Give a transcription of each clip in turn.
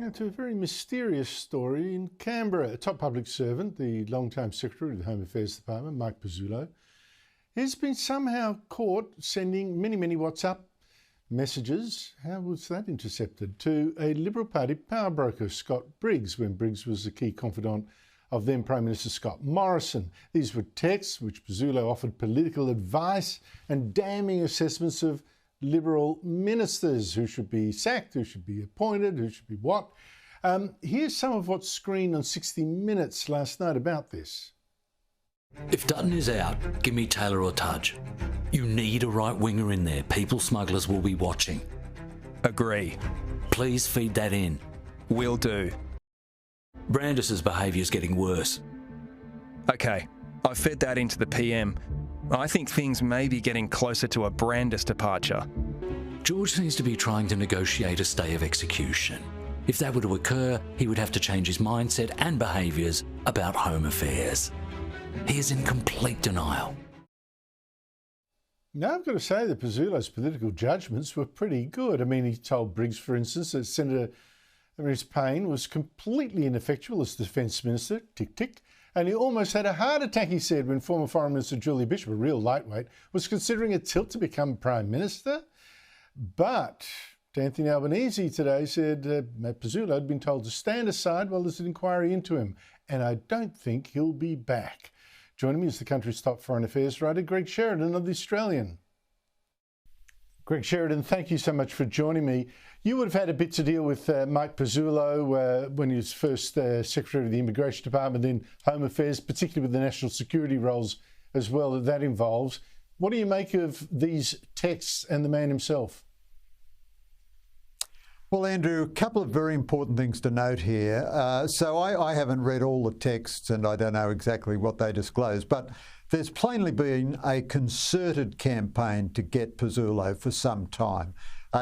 It's a very mysterious story in Canberra. A top public servant, the long-time Secretary of the Home Affairs Department, Mike Pezzullo, has been somehow caught sending many WhatsApp messages. How was that intercepted? To a Liberal Party power broker, Scott Briggs, when Briggs was the key confidant of then Prime Minister Scott Morrison. These were texts which Pezzullo offered political advice and damning assessments of Liberal ministers who should be sacked, who should be appointed, who should be what. Here's some of what's screened on 60 Minutes last night about this. If Dutton is out, give me Taylor or Tudge. You need a right-winger in there. People smugglers will be watching. Agree. Please feed that in. Will do. Brandis's behaviour's getting worse. Okay, I fed that into the PM. I think things may be getting closer to a Brandis departure. George seems to be trying to negotiate a stay of execution. If that were to occur, he would have to change his mindset and behaviours about home affairs. He is in complete denial. Now, I've got to say that Pezzullo's political judgments were pretty good. I mean, he told Briggs, for instance, that Senator Marise Payne was completely ineffectual as Defence Minister, tick, tick, and he almost had a heart attack, he said, when former Foreign Minister Julie Bishop, a real lightweight, was considering a tilt to become Prime Minister. But Anthony Albanese today said Pezzullo had been told to stand aside while there's an inquiry into him, and I don't think he'll be back. Joining me is the country's top foreign affairs writer, Greg Sheridan of The Australian. Greg Sheridan, thank you so much for joining me. You would have had a bit to deal with Mike Pezzullo when he was first Secretary of the Immigration Department, then Home Affairs, particularly with the national security roles as well that involves. What do you make of these texts and the man himself? Well, Andrew, a couple of very important things to note here. So I haven't read all the texts and I don't know exactly what they disclose, but there's plainly been a concerted campaign to get Pezzullo for some time.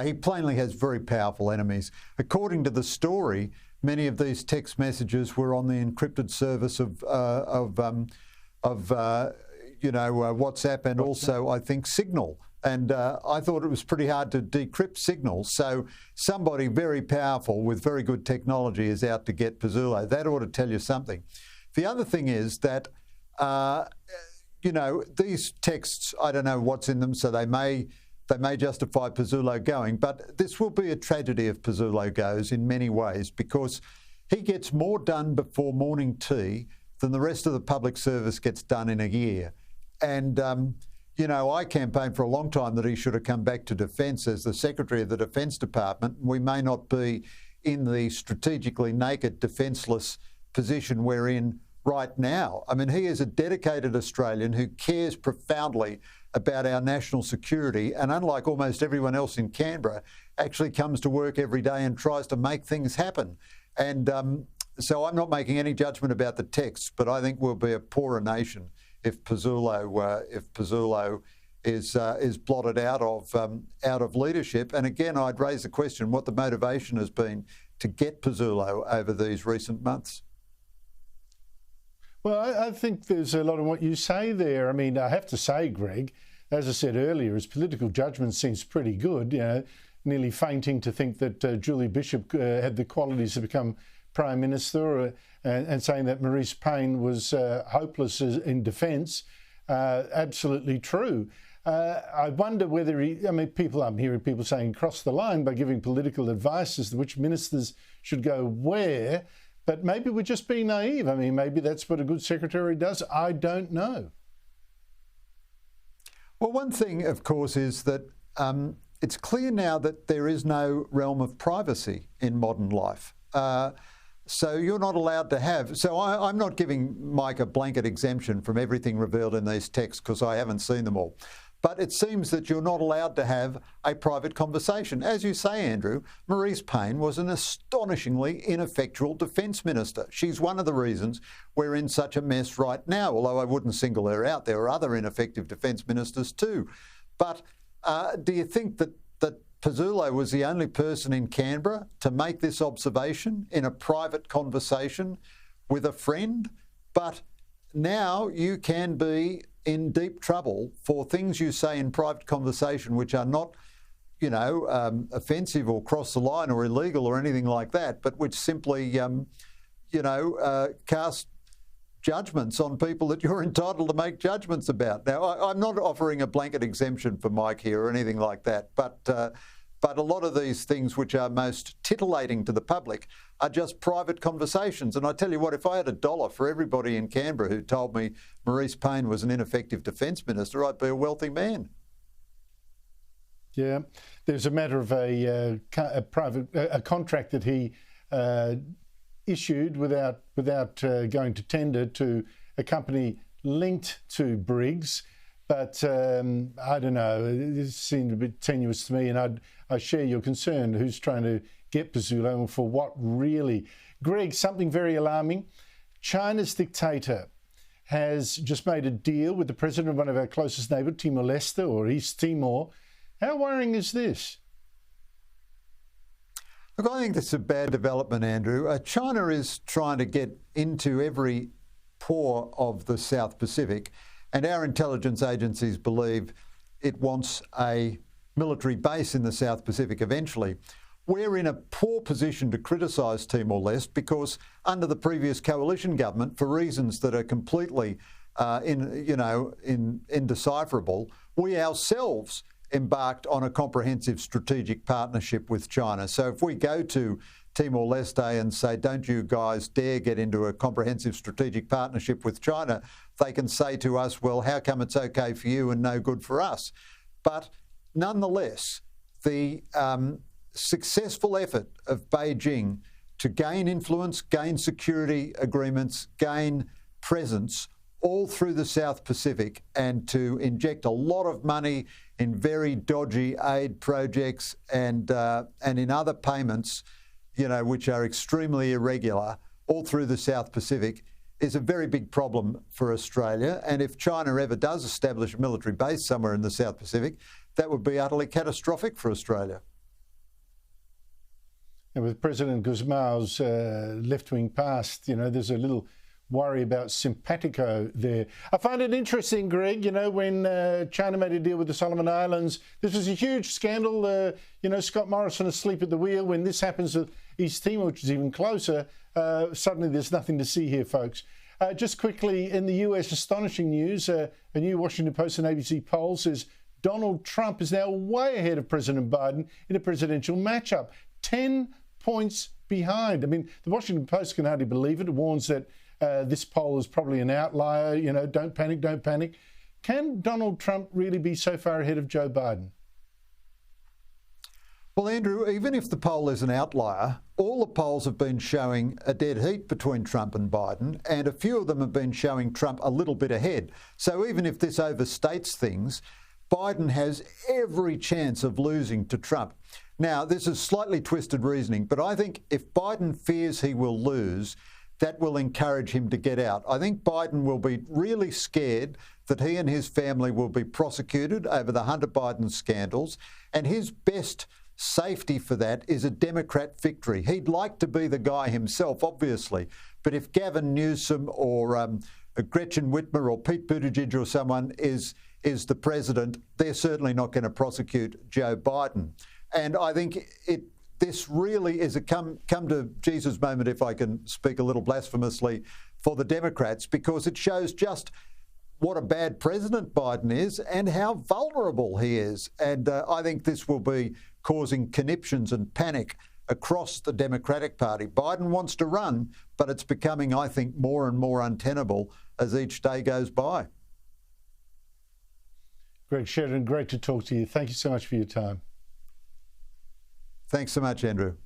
He plainly has very powerful enemies. According to the story, many of these text messages were on the encrypted service of WhatsApp and also, I think, Signal. And I thought it was pretty hard to decrypt Signal. So somebody very powerful with very good technology is out to get Pezzullo. That ought to tell you something. The other thing is that, these texts, I don't know what's in them, so they may justify Pezzullo going, but this will be a tragedy if Pezzullo goes in many ways because he gets more done before morning tea than the rest of the public service gets done in a year. And, I campaigned for a long time that he should have come back to Defence as the Secretary of the Defence Department. We may not be in the strategically naked, defenceless position we're in right now. I mean, he is a dedicated Australian who cares profoundly about our national security and, unlike almost everyone else in Canberra, actually comes to work every day and tries to make things happen. And so I'm not making any judgment about the texts, but I think we'll be a poorer nation if Pezzullo is blotted out of leadership. And again, I'd raise the question what the motivation has been to get Pezzullo over these recent months. Well, I think there's a lot of what you say there. I mean, I have to say, Greg, as I said earlier, his political judgment seems pretty good, nearly fainting to think that Julie Bishop had the qualities to become Prime Minister and saying that Marise Payne was hopeless in defence. Absolutely true. I wonder whether I'm hearing people saying cross the line by giving political advice as to which ministers should go where, but maybe we're just being naive. I mean, maybe that's what a good secretary does. I don't know. Well, one thing, of course, is that it's clear now that there is no realm of privacy in modern life. So you're not allowed to have... So I'm not giving Mike a blanket exemption from everything revealed in these texts because I haven't seen them all. But it seems that you're not allowed to have a private conversation. As you say, Andrew, Marise Payne was an astonishingly ineffectual Defence Minister. She's one of the reasons we're in such a mess right now, although I wouldn't single her out. There are other ineffective Defence Ministers too. But do you think that Pezzullo was the only person in Canberra to make this observation in a private conversation with a friend? But now you can be in deep trouble for things you say in private conversation which are not offensive or cross the line or illegal or anything like that, but which simply, cast judgments on people that you're entitled to make judgments about. Now, I'm not offering a blanket exemption for Mike here or anything like that, but a lot of these things which are most titillating to the public are just private conversations. And I tell you what, if I had $1 for everybody in Canberra who told me Marise Payne was an ineffective Defence Minister, I'd be a wealthy man. Yeah, there's a matter of a contract that he issued without going to tender to a company linked to Briggs. But I don't know, it seemed a bit tenuous to me, and I share your concern. Who's trying to get Pezzullo and for what really? Greg, something very alarming. China's dictator has just made a deal with the president of one of our closest neighbours, Timor-Leste or East Timor. How worrying is this? Look, I think this is a bad development, Andrew. China is trying to get into every pore of the South Pacific, and our intelligence agencies believe it wants a military base in the South Pacific eventually. We're in a poor position to criticise Timor-Leste because under the previous coalition government, for reasons that are completely indecipherable, we ourselves embarked on a comprehensive strategic partnership with China. So if we go to Timor-Leste and say, don't you guys dare get into a comprehensive strategic partnership with China, they can say to us, well, how come it's okay for you and no good for us? But nonetheless, the successful effort of Beijing to gain influence, gain security agreements, gain presence all through the South Pacific, and to inject a lot of money in very dodgy aid projects and in other payments, which are extremely irregular, all through the South Pacific, is a very big problem for Australia. And if China ever does establish a military base somewhere in the South Pacific, that would be utterly catastrophic for Australia. And with President Guzmao's left-wing past, there's a little worry about simpatico there. I find it interesting, Greg, when China made a deal with the Solomon Islands, this was a huge scandal. Scott Morrison asleep at the wheel. When this happens with East Timor, which is even closer, suddenly there's nothing to see here, folks. Just quickly, in the US, astonishing news, a new Washington Post and ABC poll says Donald Trump is now way ahead of President Biden in a presidential matchup, 10 points behind. I mean, the Washington Post can hardly believe it. It warns that this poll is probably an outlier. Don't panic, don't panic. Can Donald Trump really be so far ahead of Joe Biden? Well, Andrew, even if the poll is an outlier, all the polls have been showing a dead heat between Trump and Biden, and a few of them have been showing Trump a little bit ahead. So even if this overstates things, Biden has every chance of losing to Trump. Now, this is slightly twisted reasoning, but I think if Biden fears he will lose, that will encourage him to get out. I think Biden will be really scared that he and his family will be prosecuted over the Hunter Biden scandals, and his best safety for that is a Democrat victory. He'd like to be the guy himself, obviously, but if Gavin Newsom or Gretchen Whitmer or Pete Buttigieg or someone is the president, they're certainly not going to prosecute Joe Biden. And I think this really is a come to Jesus moment, if I can speak a little blasphemously, for the Democrats, because it shows just what a bad president Biden is and how vulnerable he is. And I think this will be causing conniptions and panic across the Democratic Party. Biden wants to run, but it's becoming, I think, more and more untenable as each day goes by. Greg Sheridan, great to talk to you. Thank you so much for your time. Thanks so much, Andrew.